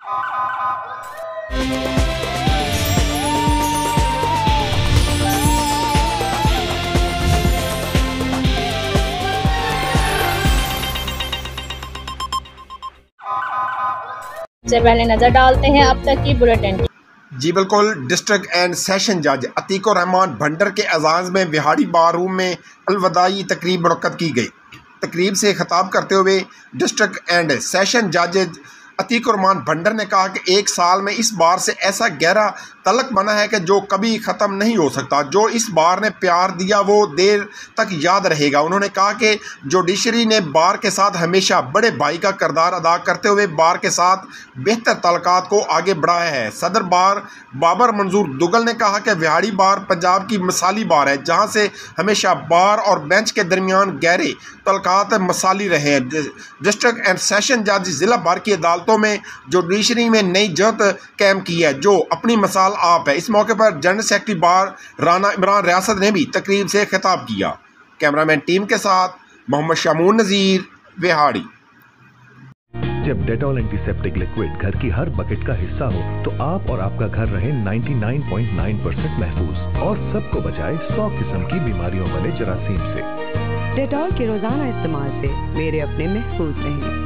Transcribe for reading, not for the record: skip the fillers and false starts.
سے پہلے نظر ڈالتے ہیں اب تک کی بلیٹن کی۔ جی بالکل، ڈسٹرکٹ اینڈ سیشن جج عتیق الرحمان بھنڈر کے اعزاز میں وہاڑی بار روم میں الوداعی تقریب منعقد کی گئی۔ تقریب سے خطاب کرتے ہوئے ڈسٹرکٹ اینڈ سیشن جج عتیق الرحمان بھنڈر نے کہا کہ ایک سال میں اس بار سے ایسا گہرا تعلق بنا ہے کہ جو کبھی ختم نہیں ہو سکتا۔ جو اس بار نے پیار دیا وہ دیر تک یاد رہے گا۔ انہوں نے کہا کہ جوڈیشری نے بار کے ساتھ ہمیشہ بڑے بھائی کا کردار ادا کرتے ہوئے بار کے ساتھ بہتر تعلقات کو آگے بڑھایا ہے۔ صدر بار بابر منظور دگل نے کہا کہ وہاڑی بار پنجاب کی مثالی بار ہے، جہاں سے ہمیشہ بار اور بینچ کے درمیان گہرے تعلقات مثالی رہے ہیں۔ ڈسٹرکٹ اینڈ سیشن جج ضلع بار کی عدالتوں میں جوڈیشری میں نئی جہت قائم کی ہے، جو اپنی مثال آپ ہے۔ اس موقع پر جنرل سیکرٹری بار رانا عمران ریاست نے بھی تقریب سے خطاب کیا۔ کیمرامین ٹیم کے ساتھ محمد شامون نذیر، وہاڑی۔ جب ڈیٹول اینٹی سیپٹک لیکوڈ گھر کی ہر بکٹ کا حصہ ہو تو آپ اور آپ کا گھر رہے 99.9% محفوظ اور سب کو بچائے 100 قسم کی بیماریوں والے جراثیم سے۔ ڈیٹول کے روزانہ استعمال سے میرے اپنے محفوظ رہیں۔